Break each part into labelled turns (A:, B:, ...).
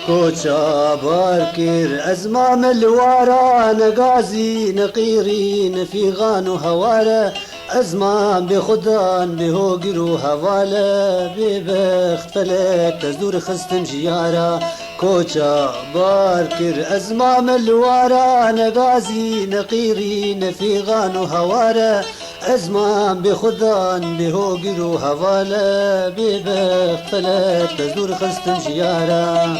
A: كوچا باركر أزمام الوارى نقازي نقيرين في غان وهوالة أزمان بخدان بهوقر وهوالة ببخت فلك تزدور خستن جيارة كوچا باركر أزمام الوارى نقازي نقيرين في غان وهوالة أزمان بخدان بهوقر وهوالة ببخت فلك تزدور خستن جيارة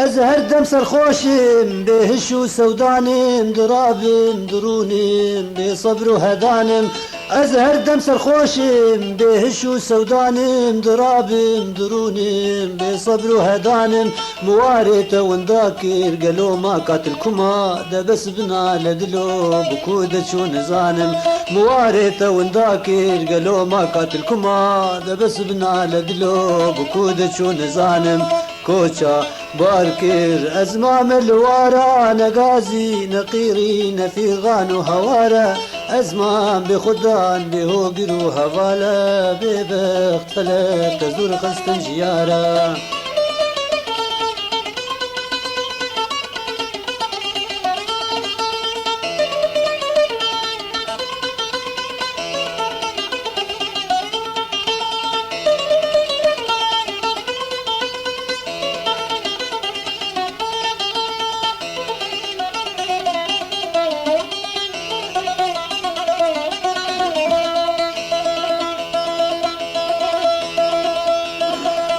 A: أزهر دم سرخوشم بهشو سودانم درابم درونم بصبر وهدانم أزهر دم سرخوشم بهشو سودانم درابم درونم بصبر وهدانم مواريت ونداكر قالوا ما قاتلكما دبس بنا لدلو بكودة شو نزانم مواريت ونداكر قالوا ما قاتلكما دبس بنا لدلو بكودة شو نزانم كوچا باركر أزمام الوارى نقازي نقيرين في غان وهوارة أزمام بخدان بهوقر وهوالة ببخت فلك تزور خستن جيارة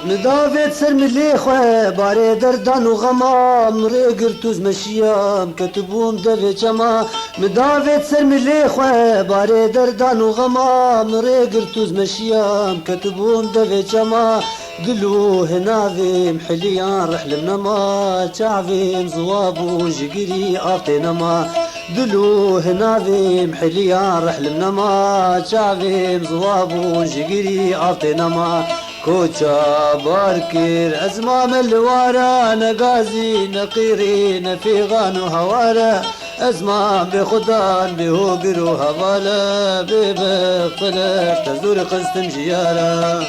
A: مدافت سر ملي خواه باري دردان وغمام ريقر توز مشيام كتبوم دفي جما مدافت سر ملي خواه باري دردان وغمام ريقر توز مشيام كتبوم دفي جما دلو هنافي محليان رحل منما شعفي زوابو جقري آفتي نما دلو هنافي محليان رحل منما شعفي زوابو جقري آفتي نما كوچا باركر أزمام الوارى نقازي نقيرين في غان وهوالة أزمام بخدان بهوقر وهوالة ببخلك تزور قستن جيارة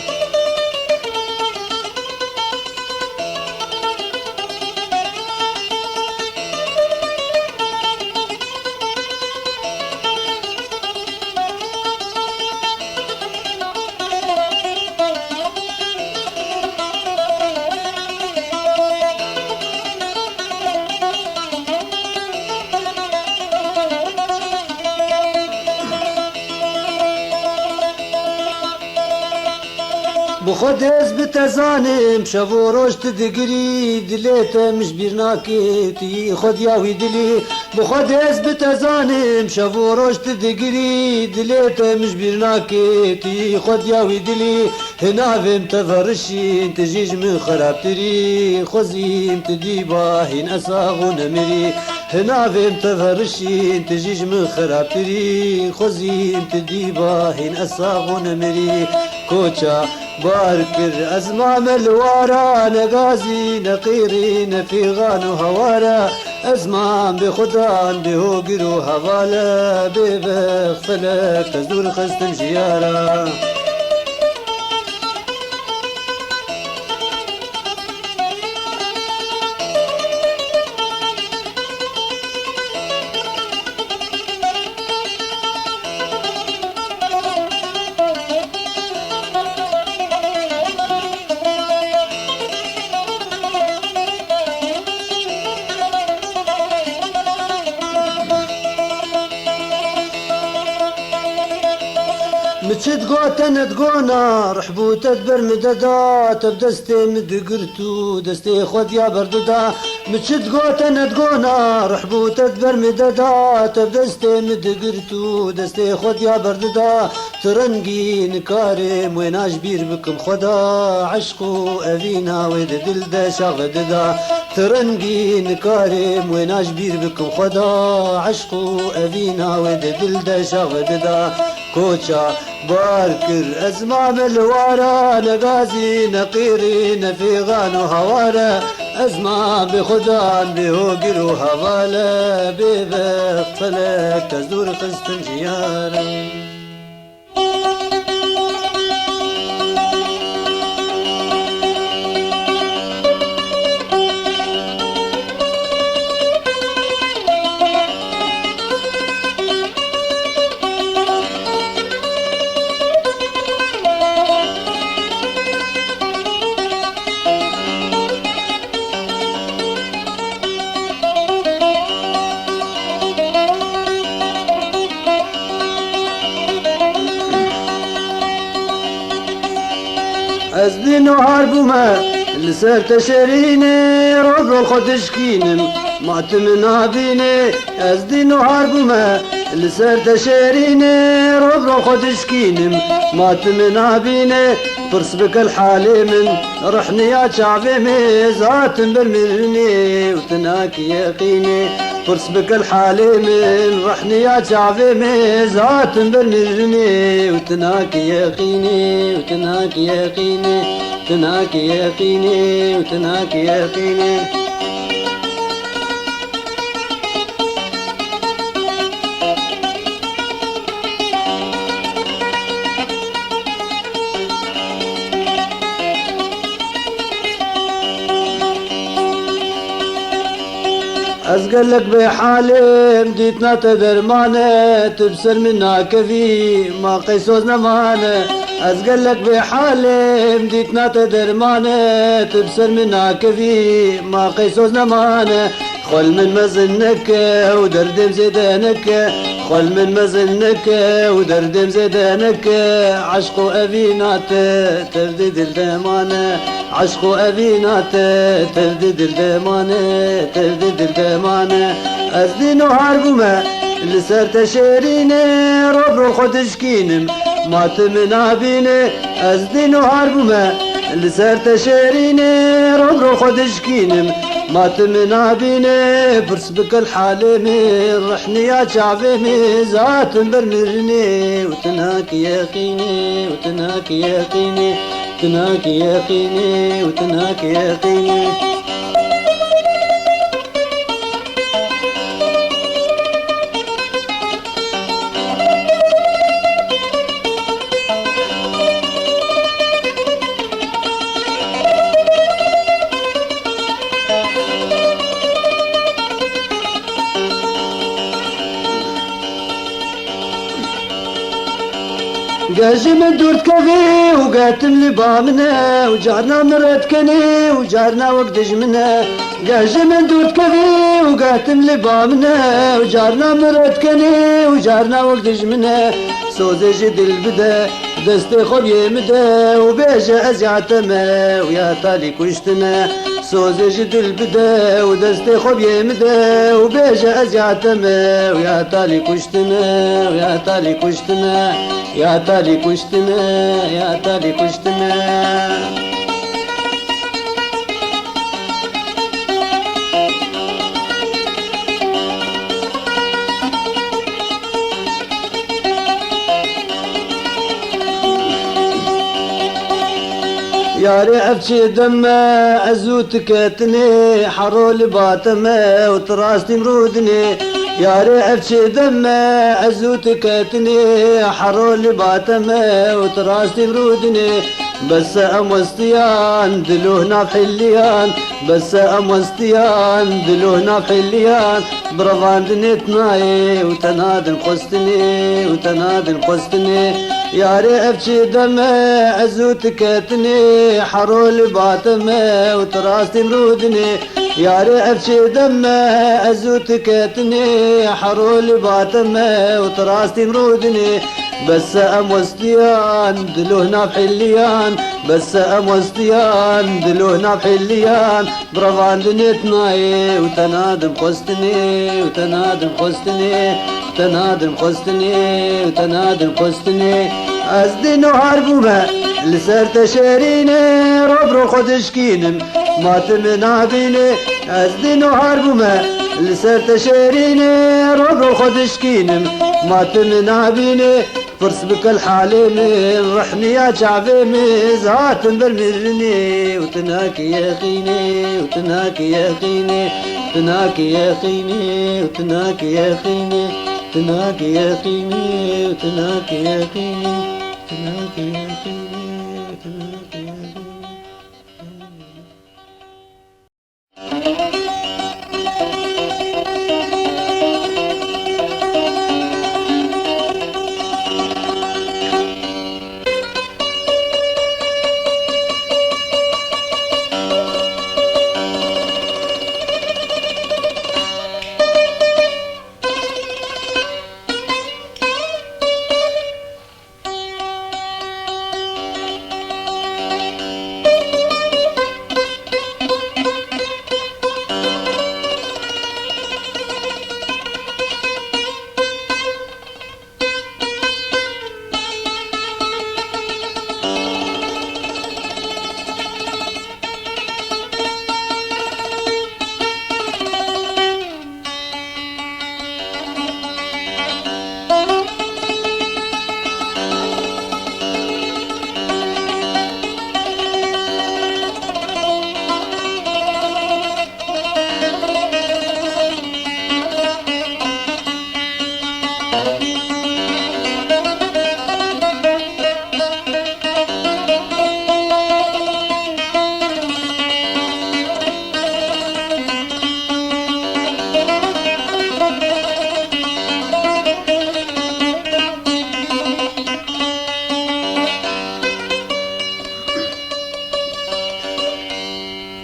A: بخود حزب تزانم شب و روز تدگری دلیت مش بیرناکی تی خود یاوی دلی بخود حزب تزانم شب و روز تدگری دلیت مش بیرناکی تی خود یاوی دلی هنافم تفرشین تجیج من خرابتری خوزیم تدیبا هین اساغو نمری هنافم تفرشين تجيج من خرابتري خوزيم تديبا هين أساغو نمري كوچا باركر أزمام الوارى نقازي نقيرين في غان وهوارى أزمام بخدان بهوقر وهوالة ببخفلك تزدور خستن جيارة مشت قوتنا تقونا رحبو تدبر مددا تبدستي مدقرتو دستي خود يا برددا مشت قوتنا تقونا رحبو تدبر مددا تبدستي مدقرتو دستي خود يا برددا ترنقي نكارم ويناش بير بكم خدا عشقو أبينا ويد دل دا شغددا ترنقي نكارم ويناش بير بكم خدا عشقو أبينا ويد دل دا شغددا كوچا باركر أزمام الوارى نغازي نقيرين في غانو هوارى أزمام بخدان بهوقر وهوالا ببطلك تزدور قسط جيارا أزدين وهاربوما لسر تشريني ربو خدشكينم ما تمنا بيني أزدين وهاربوما لسر تشريني ربو خدشكينم ما تمنا بيني فرس بك الحالي من رحني يا شعبي ميزات بالمرني وتناك يقيني فرس بك الحالي من رحني يا شعبي ميزات بالمرني وتناك يقيني وتناك يقيني تناك يقيني وتناك يقيني أزقلك بحالي مديتنا تدرمانة تبسل منا كذي ما قيسوزنا معانا أزقلك بحالي مديتنا تدرمانة تبسل منا كذي ما قيسوزنا معانا خل من مزنك ودردم زيدانك خل من مزنك ودردم زيدانك عشق أبينات تردد الدمانة عشق أبينات تردد الدمانة تردد الدمانة أزدين وهاربوما لسر تشيريني ربو خدشكينم ما تمنا بيني أزدين وهاربوما لسر تشيريني ربو خدشكينم ما تمنا بيني برس بك الحالي من رحني يا شعبي ميزات برمرني وتنهاك يقيني وتنهاك يقيني تنهاك يقيني وتنهاك يقيني قاجي من دورت كفي وقاتم لبامنا وجارنا مرد كني وجارنا وقدج منا قاجي من دورت كفي وقاتم لبامنا وجارنا مرد كني وجارنا وقدج منا سوزي جد البدا دستي خب يمدا وبيجا ازيعتما ويا تالي كشتنا سوزي جد البدا ودستي خب يمدا وبيجا ازيعتما ويا تالي كشتنا ويا تالي كشتنا يا تالي كشتنا يا تالي كشتنا يا ريحتي دمه ازوتك تني حرول باتمه وتراستي مرودني يا ريحتي دمه ازوتك تني حرول باتمه وتراستي مرودني بس اموستيان دلوهنا بحليان بس اموستيان دلوهنا بحليان برضان دنيتناي وتنادن قستني وتنادن قستني يا ريحتي دمه ازوتك تني حرول باتمه وتراستي مرودني يا ريحتي دمه ازوتك تني حرول باتمه وتراستي مرودني بس اموستيان دلوهنا بحليان بس اموستيان دلوهنا بحليان برضان دنيتناي وتنادم قستني وتنادم قستني تنادم قستني وتنادم قستني أزدين وهاربوما لسر تشريني ربرو خدشكينم ما تمنا بيني أزدين وهاربوما لسر تشريني ربرو خدشكينم ما تمنا بيني فرس بك الحالمي رحني يا شعبي زهات بالمرني وتناكي يا خيني وتناكي يا خيني تناكي يا خيني وتناكي يا خيني تناكي يا خيني وتناكي يا خيني تناكي يا خيني تناكي يا خيني.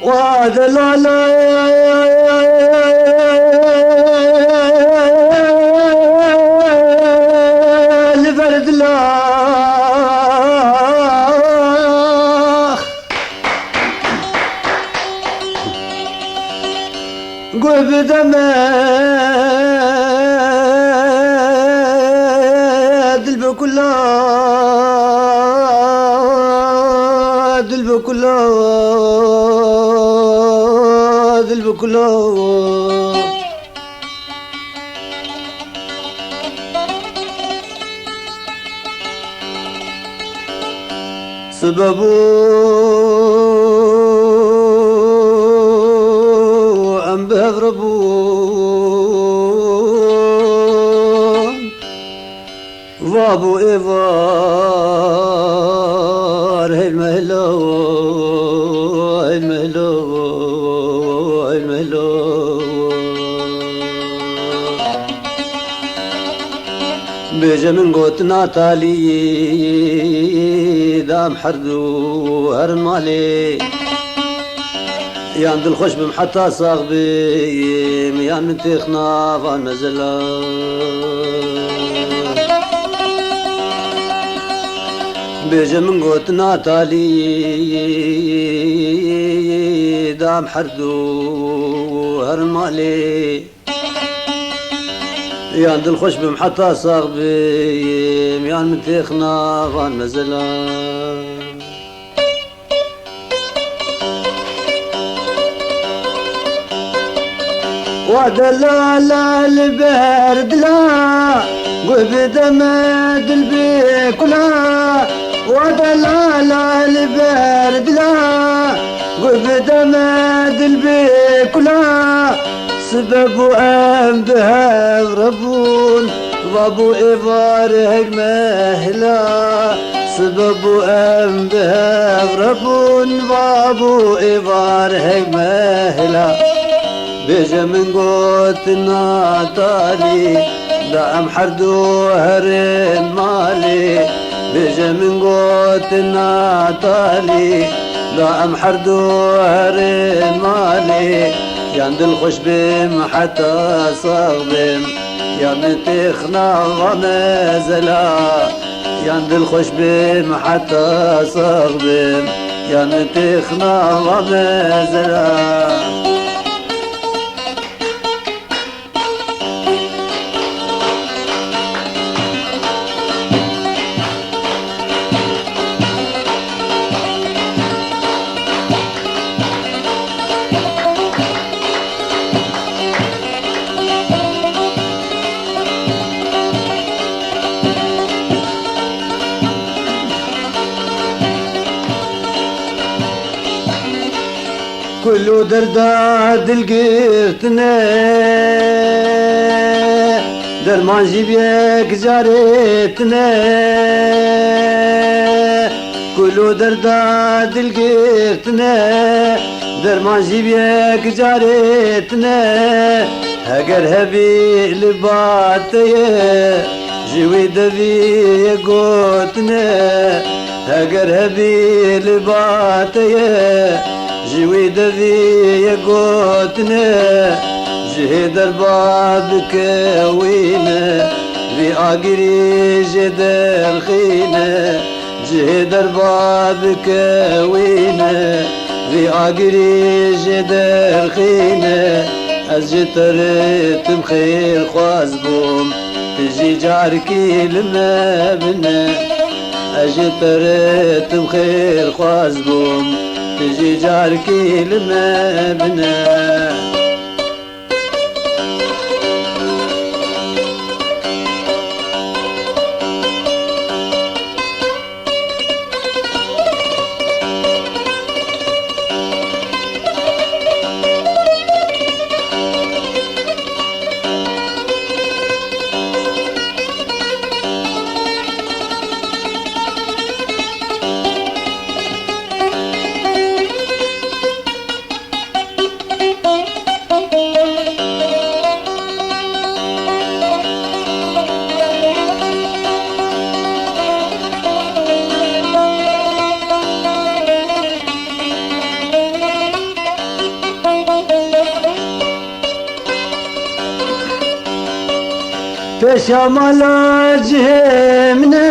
A: وهذا لا لبرد الله قول بدمه دلبه كله دلبه كله دلبه كله سببوا أم بهربون وابو إيفار هاي المهلو هاي المهلو هاي المهلو بيجا من قوتنا تالي دام حردو هرن مالي يان دل خوش بمحطة صاغبي يان من تخنا فان مزلا بيجا من قوتنا تالي دام حردو هرن مالي يان دل خوش بمحطة صاغبي يان من تخنا فان مزلا ودلال البرد لا قبد مد البيك لا ودلال البرد لا قبد مد البيك لا سبب أم بها غربون وابو إبار المهلا سبب أم بها غربون وابو إبار المهلا بيجا من قوتنا تالي لا أم حردو هرين مالي بيجا من قوتنا تالي لا أم حردو هرين مالي ياند الخش بم حتى صاغبم يا من تخنا غمزلا ياند الخش بم حتى صاغبم يا من تخنا غمزلا كل درداد القرتنا درمان جيبيك جارتنا كل درداد القرتنا درمان جيبيك جارتنا هقر هبي لباتيه جوي دبي قوتنا هقر هبي لباتيه جوي دبي قوتنا جهي دربابك وينا في آقري جدر خينا جهي دربابك وينا في آقري جدر خينا أزجترت بخير خوازبوم تجي جاركي لما بنا أجترت بخير خوازبوم تجي جاركي لما بنا بشمال جهمنا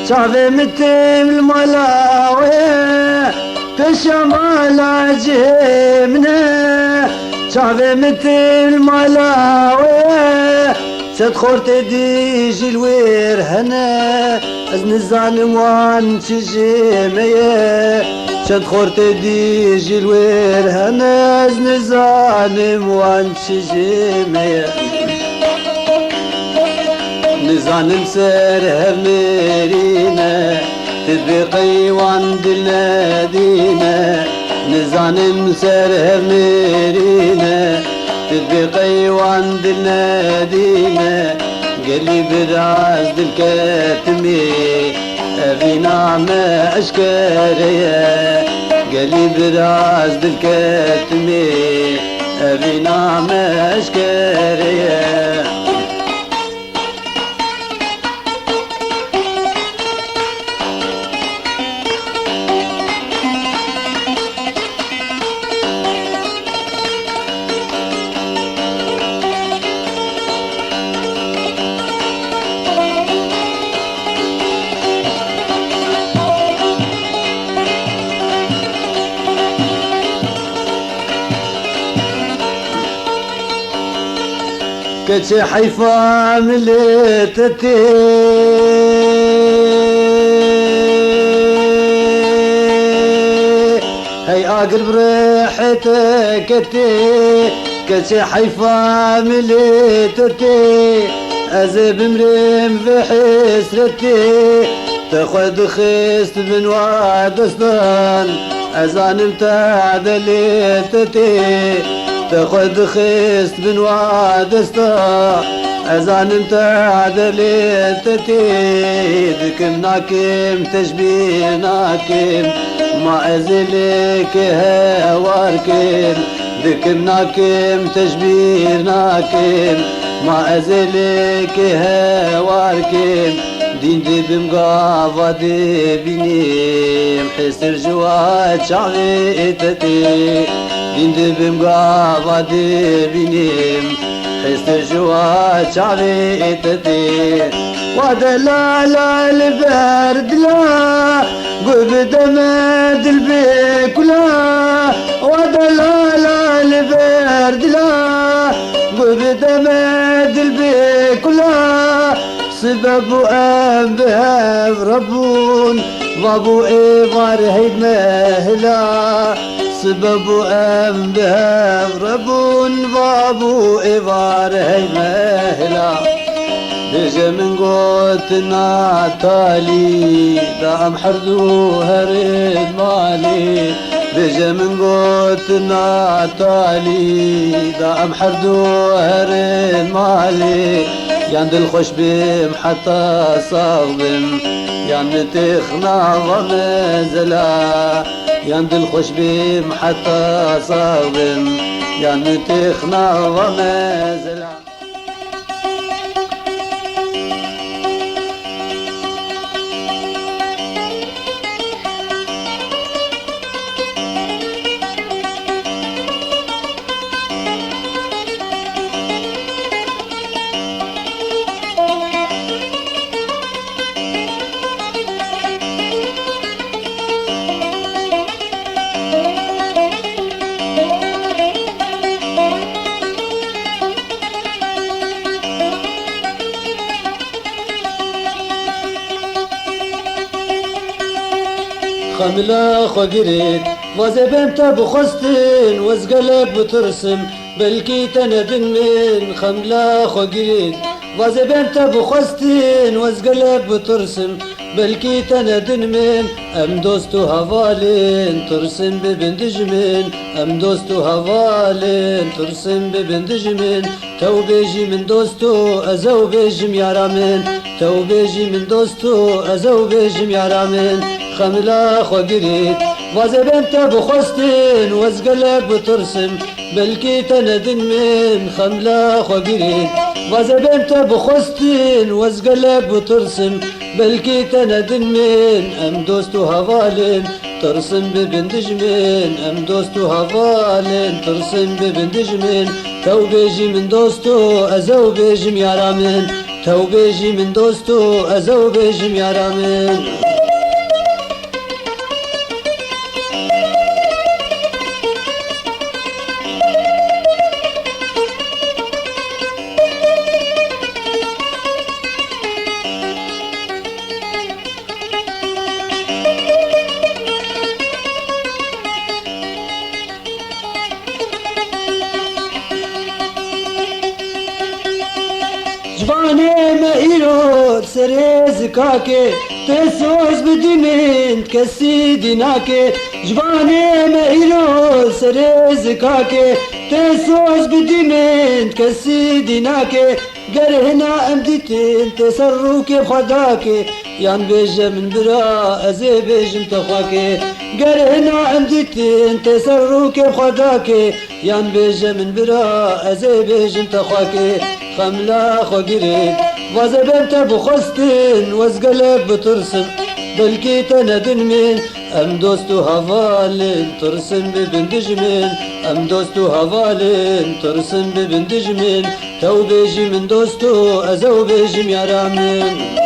A: شعبي متم الملاوي بشمال جهمنا شعبي متم الملاوي تدخل تديجي الوير هنا أزن الظالم وان تجيمية تدخل تديجي الوير هنا أزن الظالم وان تجيمية نظالم سرها مرينا تدبقي وان دلنا دينا نظالم سرها مرينا تدبقي وان دلنا دينا قلي براس دلكتمي أبي نعمة أشكرية قلي براس دلكتمي أبي نعمة أشكرية كتش حيفا ملتتي هي اقرب ريحتك كتش حيفا ملتتي ازب مريم في حسرتي تاخد خست بن وادستان ازان متاع دليتتي تاخد خست بن وادستا أزان متاع دليتتي ذكم ناكم تشبيه ناكم ما أزلك هواركم ذكم ناكم تشبيه ناكم ما أزلك هواركم دين دي بمقافة دي بنيم حسر جوات شعبيتتي دين دي بمقافة دي بنيم حسر جوات شعبيتتي ودلال البرد لا قبد مد البيك لا ودلال البرد لا قبد مد البيك لا سبب أنبهب ربون بابو إيفار هيد مهلا سبب أنبهب ربون بابو إيفار هيد مهلا بيجي من قوتنا تالي دام حردو هرد مالي بيجي من قوتنا تالي دام حردو هرد مالي ياند الخش بيم حتى صاغبم ياند تخنا ضمزلا ياند الخش بيم حتى صاغبم ياند تخنا ضمزلا خملا خقريت وزبنت بخستن وزقلك بترسم بلكي تندن من خملا خقريت وزبنت بخستن وزقلك بترسم بلكي تندن من ام دوستو هوالين ترسم ببندجمن ام دوستو هوالين ترسم ببندجمن تو بيجي من دوستو ازو بيجم يارامن تو بيجي من دوستو ازو بيجم يارامن خملا خقريت وزبنت بخستن وزقلك بترسم بلكي تندن من خملا خقريت وزبنت بخستن وزقلك بترسم بلكي تندن من ام دوستو هوالين ترسم ببندجمن ام دوستو هوالين ترسم ببندجمن تو بيجي من دوستو ازو بيجم يارامن تو بيجي من دوستو ازو بيجم يارامن جواني ما إيرود سريز كاكي تسوز بدمين تكسي ديناكي جواني ما إيرود سريز كاكي تسوز بدمين تكسي ديناكي قرهنا أمدتين تسروكي بخداكي يان بيجي من برا أزي بيجم تخواكي قرهنا أمدتين تسروكي بخداكي يان بيجي من برا أزي بيجم تخواكي خملا خقريت وزبنت بخستن وزقلك بترسم بلكي تندن من ام دوستو هوالين ترسم ببندجمن ام دوستو هوالين ترسم ببندجمن تو بيجي من دوستو ازو بيجم يارامن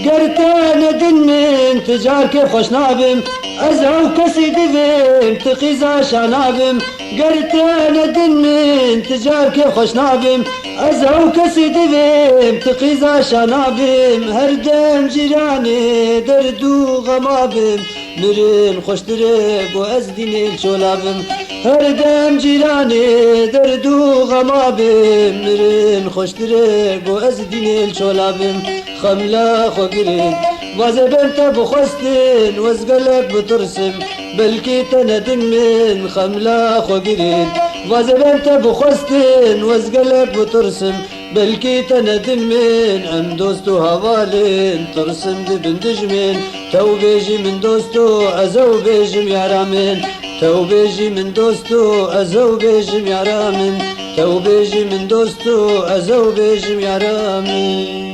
A: قرتنا دن من تجار كيف خوش نابم ازعو كسي دبم تقيزا شانابم قرتنا دن من تجار كيف خوش نابم ازعو كسي دبم تقيزا شانابم هردم جيراني دردو غمابم مرن خوش درب و از دين شولابم هردم جيراني دردو غمابم مرن خوش درب و از دين شولابم خملا خقريت وزبنت بخستن وزقلك بترسم بلكي تندن من خملا خقريت وزبنت بخستن وزقلك بترسم بلكي تندن من ام دوستو هوالين ترسم ببندجمن تو بيجي من دوستو ازو بيجم يارامن تو بيجي من دوستو ازو بيجم يارامن تو بيجي من دوستو ازو بيجم يارامن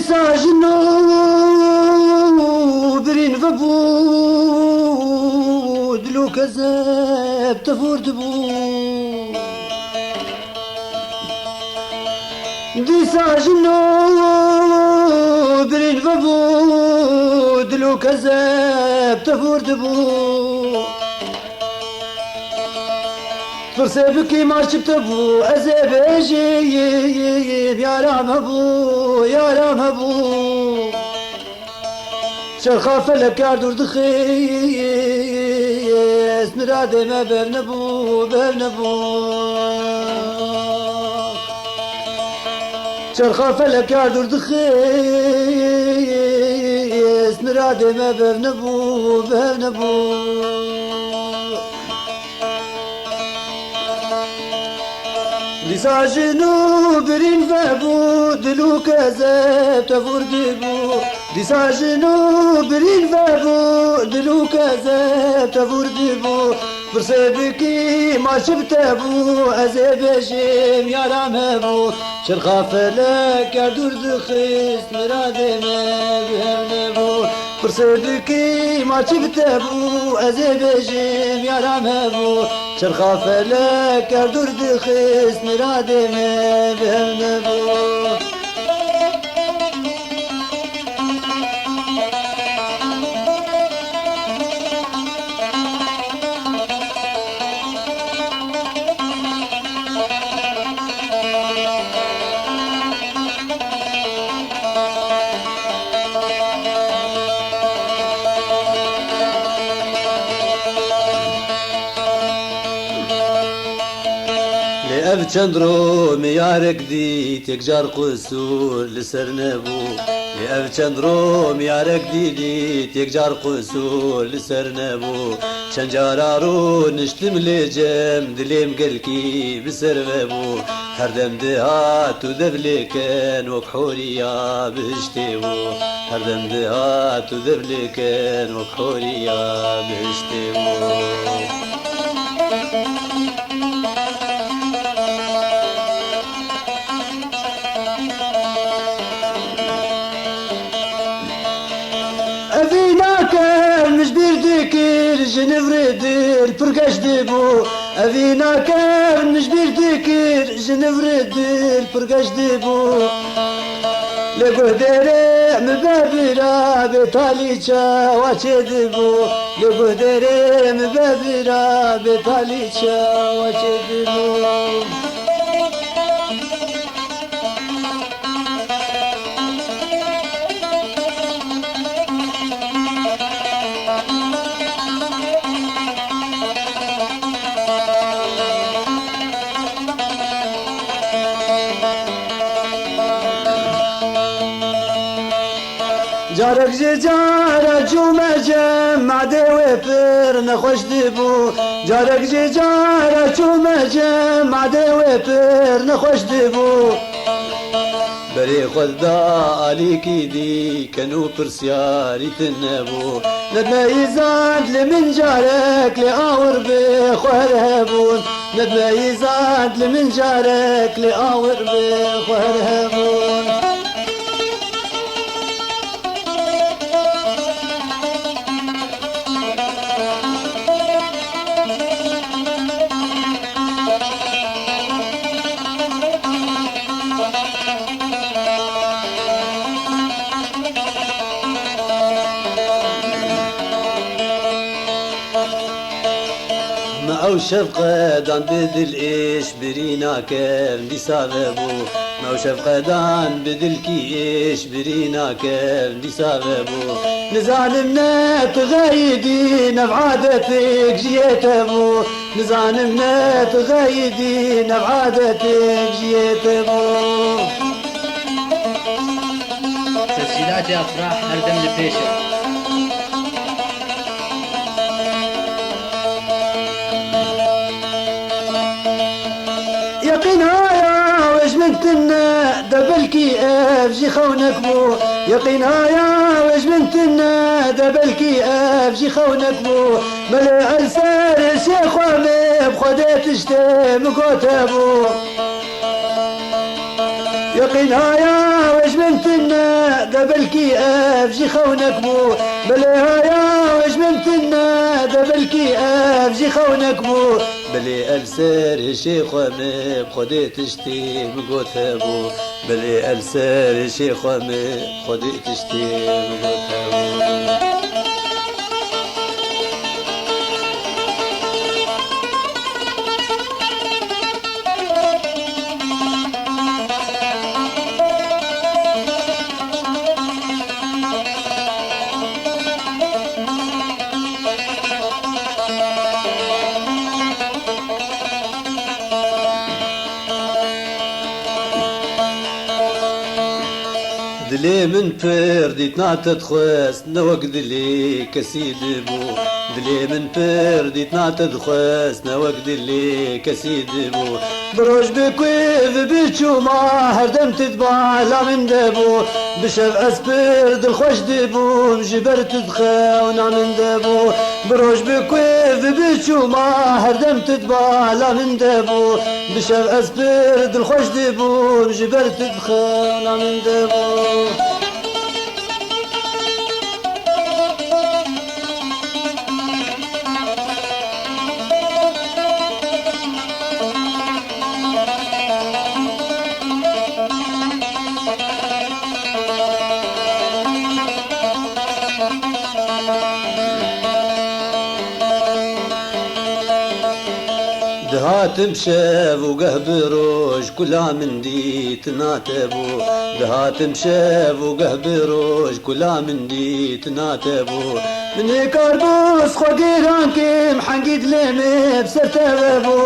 A: ساجنو برين فبو دلو كذاب تفور دبو دي ساجنو برين فبو دلو كذاب تفور دبو فرسبكي ما شفت ابو ازيب اجيب يا رام ابو يا رام ابو شرخا فلك يا دور دخيس مرادي ما بابنبو بابنبو شرخا فلك يا دور دخيس مرادي ما بابنبو بابنبو ديساجنو برين فابو دلو كذاب تفور دبو ديساجنو برين فابو دلو كذاب تفور دبو فرسبكي ما شفت ابو ازيب شيم يا رام ابو شرخا فلك يا دور دخيس مرادي ما بهمنبو فرسبكي ما شفت ابو ازيب شيم يا رام ابو شرخا فلك يا دور دخيس مرادي ما بهمنبو أب چندرو میارک دی تکجار قصور لسر نبو أب چندرو میارک دی تکجار قصور لسر نبو چنجارا رو نشتم لجم دلیم گلکی بسر ببو هر دم دهات و دبلکن و بحوریا بشتبو هر دم دهات و دبلکن و بحوریا بشتبو مش بيردكر جنفردر برقاش دبو أفينا كان مش بيردكر جنفردر برقاش دبو لقوه درع مبابرا بطاليشا واشي دبو لقوه درع مبابرا بطاليشا واشي دبو جارك جارك جو مجم معدوي بر نخوش دبو جارك جارك جو مجم معدوي بر نخوش دبو بري خود دا عليكي دي كانوا برسياري تنبو ندما يزاد لمن جارك لآور بخوارهبون ندما يزاد لمن جارك لآور بخوارهبون او شفقة دان بدل ايش برينا كيف دي ساببو او شفقة دان بدل كي ايش برينا كيف دي ساببو نزالمنا تغايدين بعادتك جيتبو نزالمنا تغايدين بعادتك جيتبو
B: تسجيلات افراح هردم لبيشة
A: يقينها وش من تنا دبلكي افجي خونك بو يقينها وش من تنا دبلكي افجي خونك بو ملع السار شيخ وامي بخدت اشتم قوتبو يقينها وش من تنا دبلكي افجي خونك بو بلي هيا وجممتنا دبلكي افجي خونك بو بلي السر شيخ ومي خدي تشتي مقوتبو بلي السر شيخ ومي خدي تشتي مقوتبو دلي من فردي تنعتت خواس نوك دلي كسيد بو دلي من فردي تنعتت خواس نوك دلي كسيد بو بروش بكويف بيتشو ما هردم تتبع لا من دبو بشف اسبرد الخوش دبو جبر تدخاونا من دبو بروش بكويف بيتشو ما هردم تتبع لا من دبو بشف اسبرد الخوش دبو جبر تدخاونا من دبو دهات مشاف وقهب روج كلها من دي تناتبو دهات مشاف وقهب روج كلها من دي تناتبو من كاربوس خوغيران كيم حنقيد ليمي بسرتبو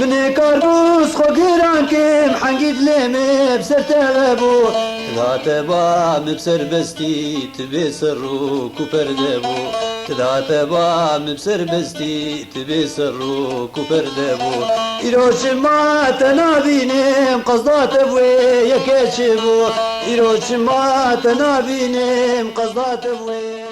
A: من كاربوس خوغيران كيم حنقيد ليمي بسرتبو تناتبا مبسر بستي تبي سرو كوبر دبو تناتبا مبسر بستي تبي سرو كوبر دبو إيروش ما تنابينم قصدات أبوي يكشفو إيروش ما تنابينم قصدات أبوي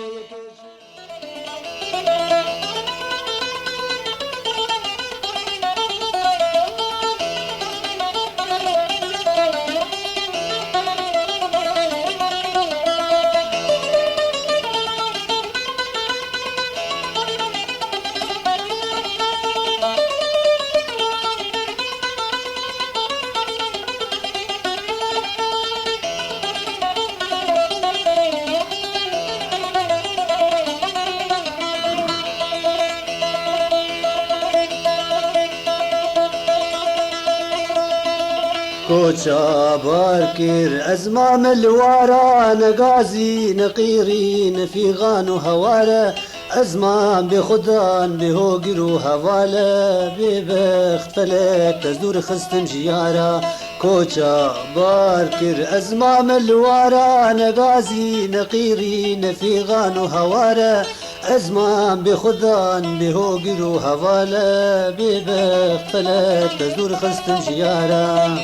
A: كوشا باركر أزمام الوارا نقازي نقيرين في غانو هوارا أزمام بخدان بهوجر وهوالا ببخت فلك تزور خستم جيارا كوشا باركر أزمام الوارا نقازي نقيرين في غانو هوارا أزمان بخدان بهوجر وهوالا ببخت فلك تزور خستم جيارا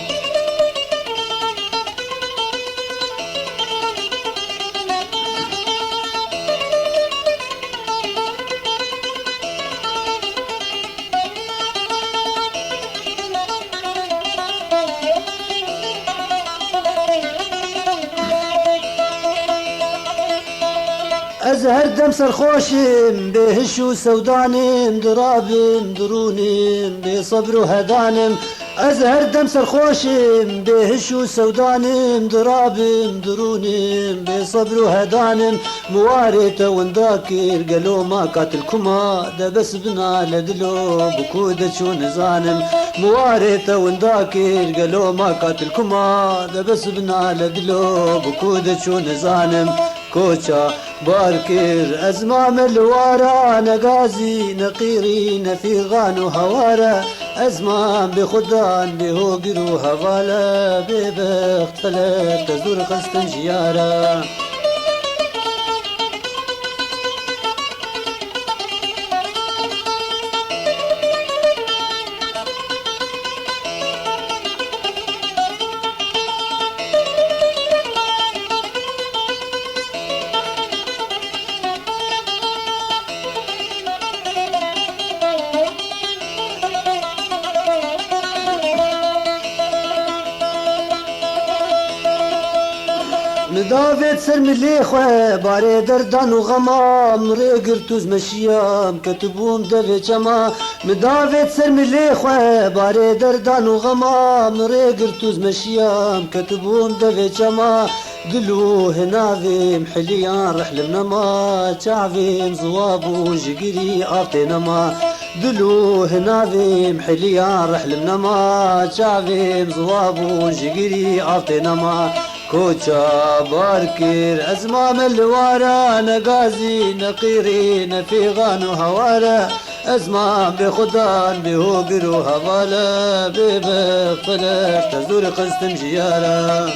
A: أزهر دم سرخوشم بهشو سودانم درابم درونم بصبر وهدانم أزهر دم سرخوشم بهشو سودانم درابم درونم بصبر وهدانم مواريت ونداكر قالوا ما قاتلكما ده بس بنا لدلو بكودة شو نزانم مواريت ونداكر قالوا ما قاتلكما ده بس بنا لدلو بكودة شو نزانم كوشا باركر أزمام الوارا نقازي نقيرين في غانو هوارا أزمام بخدان بهوجر وهوالا ببخت فلك تزور قصة جيارا مدافت سر ملي خواه باره دردان و غمام ریگر توز مشیام کتبوم دوی چما مدافت سر ملي خواه باره دردان و غمام ریگر توز مشیام کتبوم دوی چما دلو هناویم حليان رحل نما تعفيم زوابو جقري آفتي نما دلو هناویم حليان رحل نما تعفيم زوابو جقري آفتي نما كوچا باركر أزمام الوارا نقازي نقيري نفيغان وهوارا أزمام بخدان بهوقر وهوالا ببخلف تزور قستم جيارا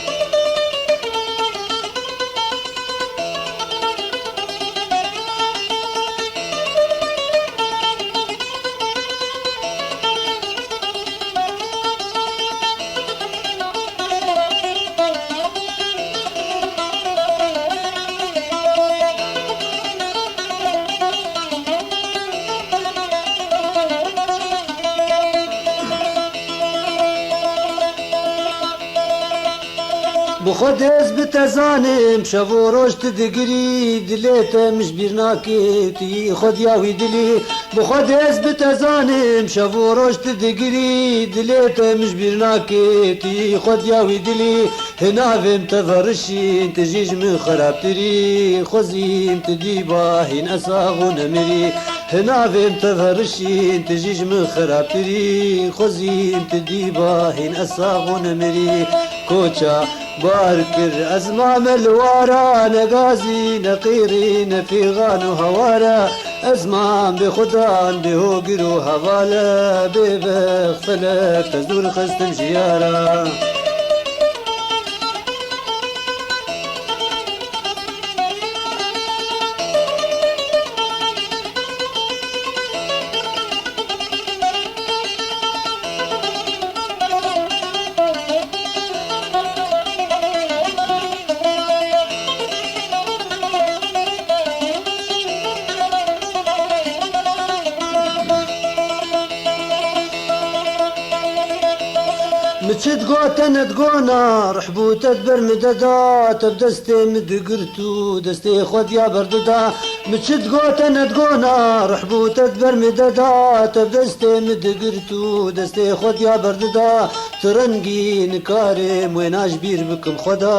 A: بخود حزب تزانم شب و روز تدگری دلیت مش بیرناکی تی خود یاوی دلی بخود حزب تزانم شب و روز تدگری دلیت مش بیرناکی تی خود یاوی دلی هنافم تفرشین تجیج من خرابتری خوزیم تدیبا هین اساغو نمری هنافم تفرشين تجيج من خرابتري خوزيم تديبا هين أساغو نمري كوچا باركر أزمام الوارا نقازي نقيري نفيغان وهوارا أزمام بخدان بهوقر وهوالا ببخ فلك تزور خستم جيارا مشت قوتنا تقونا رحبو تدبر مددا تبدستي مدقرتو دستي خود يا برددا مشت قوتنا تقونا رحبو تدبر مددا تبدستي مدقرتو دستي خود يا برددا ترنقي نكارم ويناش بير بكم خدا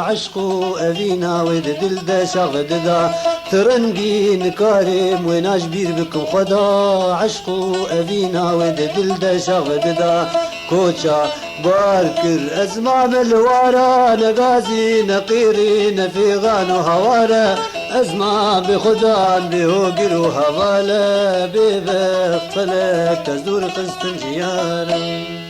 A: عشقو أبينا ويد دل دا شاغددا ترنقي نكارم ويناش بير بكم خدا عشقو أبينا ويد دل دا شاغددا كوچا باركر أزمام الوارا نقازي نقيري نفيغان وهوارا أزمام بخدان بهوقر وهوالا ببخ فلك تزور قسط جيارا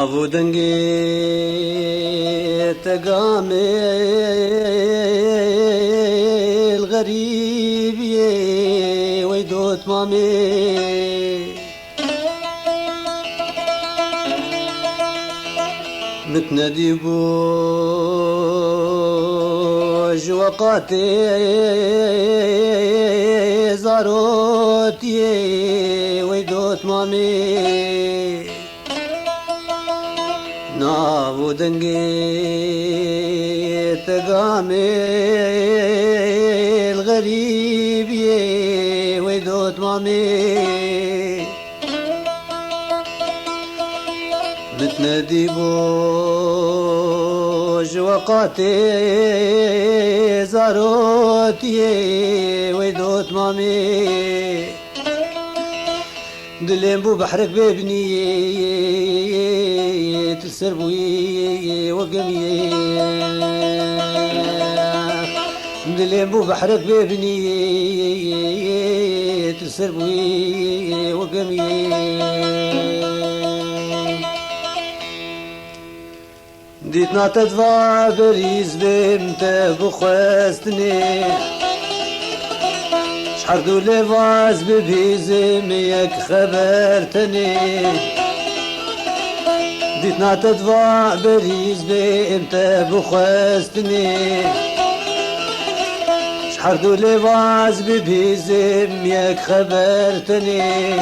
A: ابو دنگي تقامي الغريب ويدوت مامي متنادي بوج وقاتي زاروتي ويدوت مامي نابو دنگي تقامي الغريب ويدوت مامي متنادي بوج جوقاتي زاروتي ويدوت مامي دلين بو بحرك بابني تسربوي وقمي دلين بو بحرك بابني تسربوي وقمي ديتنا تدفع بريز بمت بخواستني شحردو لفاز ببيزم يك خبرتني ديتنا تدفع بريز بمت بخواستني شحردو لفاز ببيزم يك خبرتني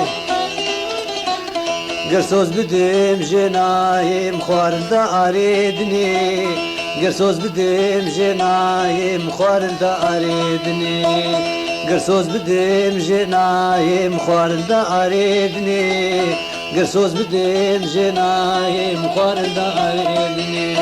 A: قرصوز بدم جنايم خوارندا أريدني قرصوز بدم جنايم خوارندا أريدني قرصوز بدم جنايم خوارندا أريدني قرصوز بدم جنايم خوارندا أريدني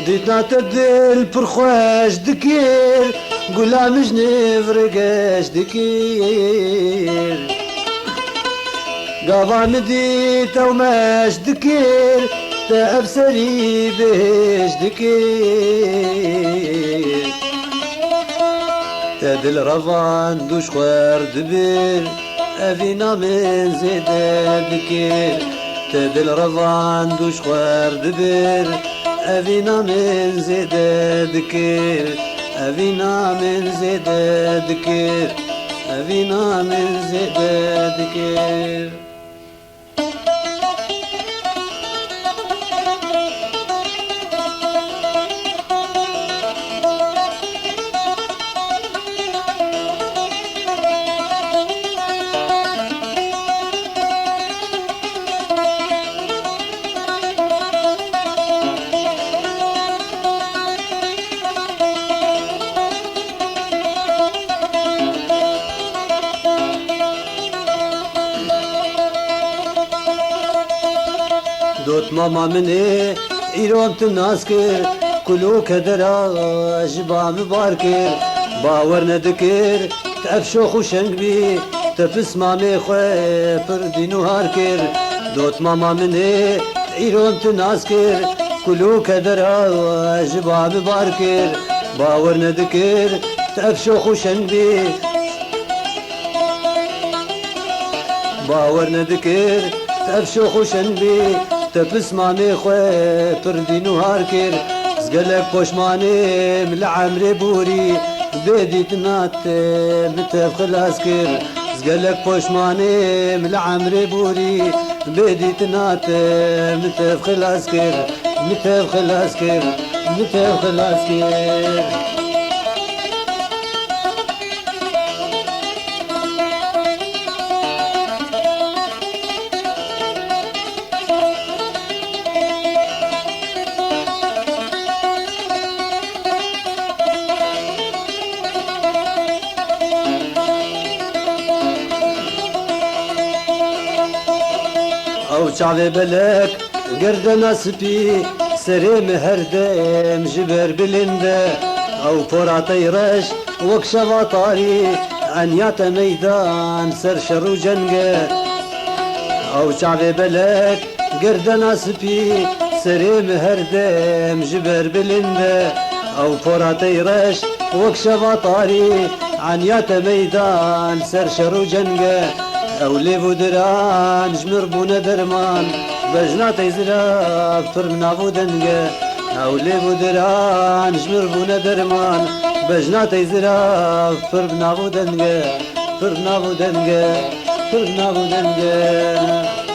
A: ديتنا تبدل برخواش دكير قولا مجني فرقاش دكير قاضا مديت وماش دكير تأبسري بيش دكير تدل رفان دوش خوار دبير أفينا من زيد دكير تدل رفان دوش خوار دبير أفينا من زيد دكير أفينا من زيد دكير أفينا من زيد دكير دوت ماما مني إيرون تناسكر كلو كدرا جبا مباركر باور ندكر تأفشو خوشنگ بي تفس مامي خوي پردينو هاركر دوت ماما مني إيرون تناسكر كلو كدرا جبا مباركر باور ندكر تأفشو خوشنگ بي باور ندكر تأفشو خوشنگ بي تفس مامي خوي پردينو هاركر زقلك پوشماني من عمري بوري بيدي تنات متف خلاص كر زقلك پوشماني من عمري بوري بيدي تنات متف خلاص كر متف خلاص كر متف خلاص كر او چاوه بلک گردنا سپی سری مهردم جبر بلنده او پوراتي رش وكشفا طاري عنيات ميدان سر شرو جنگه او چاوه بلک گردنا سپی سری مهردم جبر بلنده او پوراتي رش وكشفا طاري عنيات ميدان سر شرو جنگه أولي بودران جمر بونا درمان بجنات يزراب فرمنا بودنجا أولي بودران جمر بونا درمان بجنات يزراب فرمنا بودنجا فرمنا بودنجا فرمنا بودنجا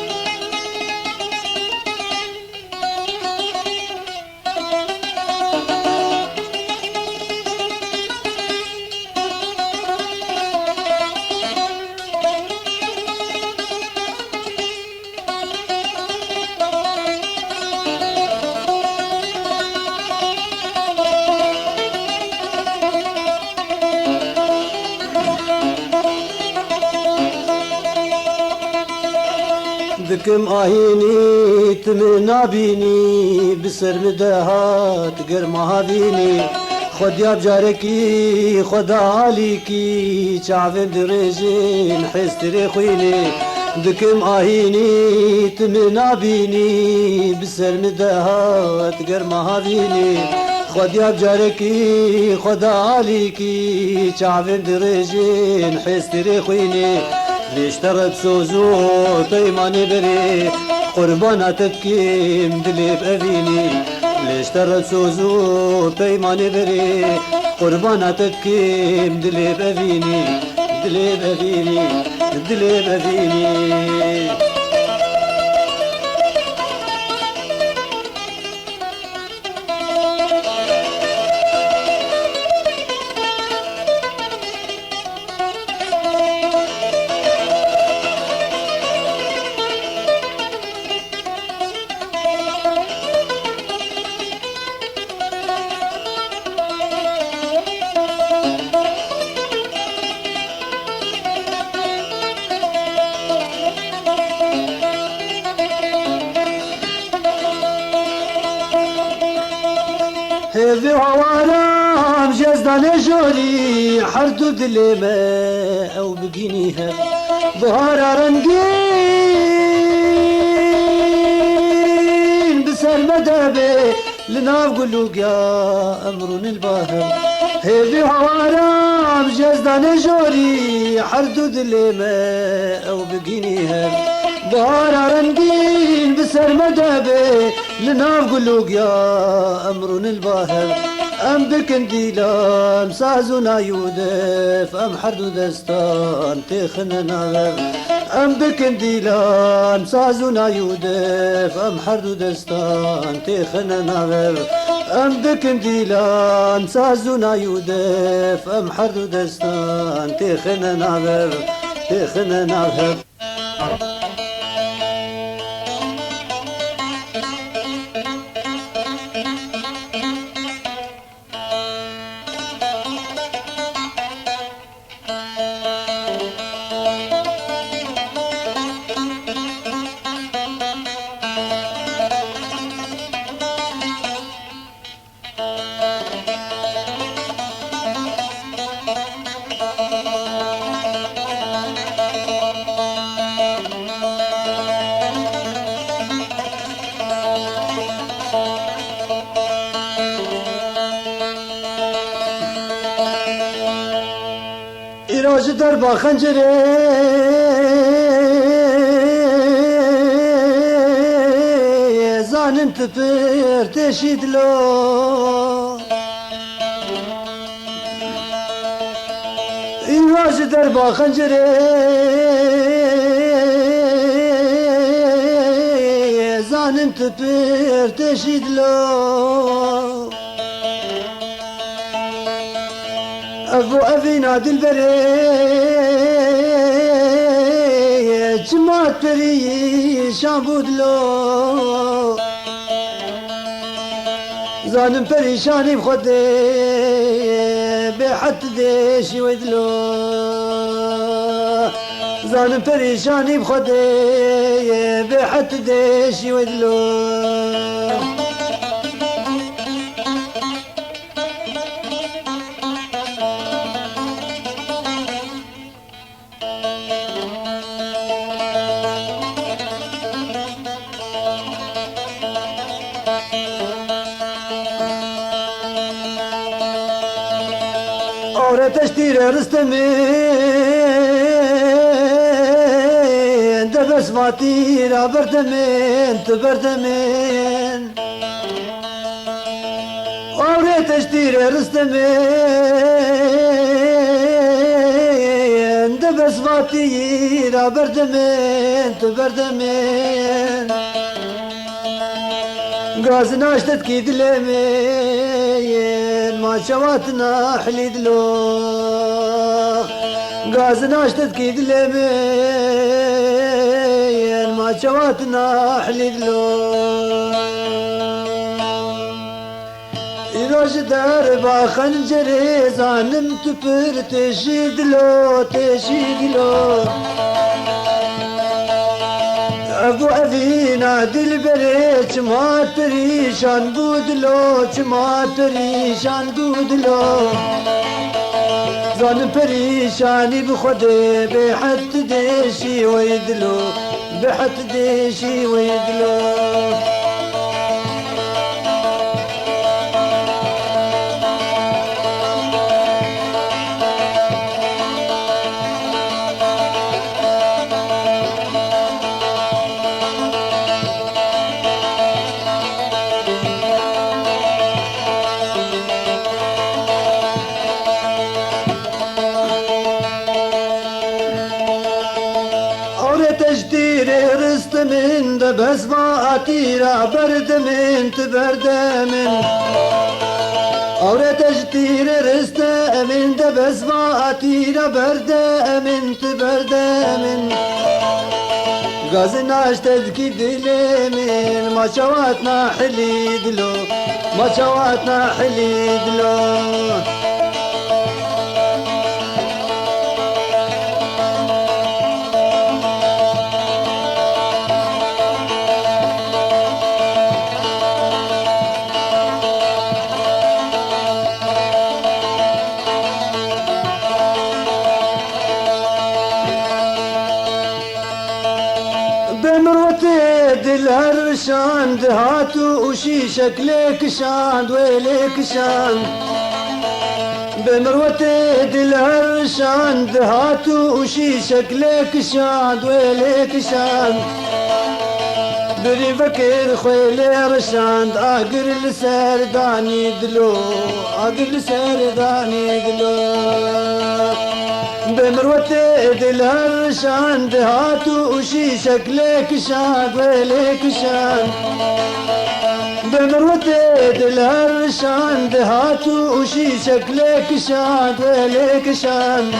A: دكم آهيني تمنا بيني بسر مدهات قرمها بيني خد يا بجاركي خد عليكي شعب درجين حستري خويني دكم آهيني تمنا بيني بسر مدهات قرمها بيني خد يا بجاركي خد عليكي شعب درجين حستري خويني ليش ترى بسوزو طيماني بري قربانا تبكي مدلي بأذيني ليش ترى بسوزو طيماني بري قربانا تبكي مدلي بأذيني مدلي بأذيني مدلي بأذيني هذي عوارم جزدان جولي حردو دليمة أو بقينيها ظهر رنقين بسر مدابي لناف قلوق يا أمرون الباهم هذي عوارم جزدان جولي حردو دليمة أو بقينيها ظهر رنقين بسر مدابي لناف قلوق يا أمرون الباهر أم بكنديلا مسازونا يودف أم حردو دستان تخنا نغر أم بكنديلا مسازونا يودف أم حردو دستان تخنا نغر أم بكنديلا مسازونا يودف أم حردو دستان تخنا نغر تخنا نغر İracı derba xencere zanim tıpır teşidlo İracı derba xencere zanim tıpır teşidlo أبو أبينا دلبري جماعة بري شامبودلو زانم بريشاني بخدي بحد ديشي ودلو زانم بريشاني بخدي بحد ديشي ودلو أورا تشتير رستمين دبس ماتيرا بردمين تبردمين أورا تشتير رستمين دبس ماتيرا بردمين تبردمين غاز ناشتت كي دلمين ما شواتنا حليد له غاز ناشتت كي دلمين ما شواتنا حليد له إروج دربا خنجري زانم تبر تشيد له ابو افينا دل بريت ما تريشان بودلو ما تريشان بودلو زان بريشاني بخدي بحت ديشي ويدلو بحت ديشي ويدلو تجديري رست من دبس ما أتيرا برد من تبرد من أوري تجديري رست من دبس ما أتيرا برد من تبرد من غازناش تذكي دلي من ما شواتنا حلي دلو ما شواتنا حلي دلو بمروتي دلهر شاند هاتو وشي شكلك شاند ويلك شاند بمروتي دلهر شاند هاتو وشي شكلك شاند ويلك شاند دري فكر خويلي رشاند اقر السرداني دلو اقر السرداني دلو بمروتي دلهر شاند هاتو وشي شكلك شاند ويلك شاند بمروتي دلهر شاند هاتو وشي شكلك شاند ويلك شاند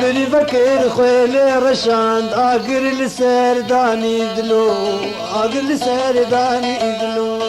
A: دري فكر خويلي رشاند اقر السرداني دلو اقر السرداني دلو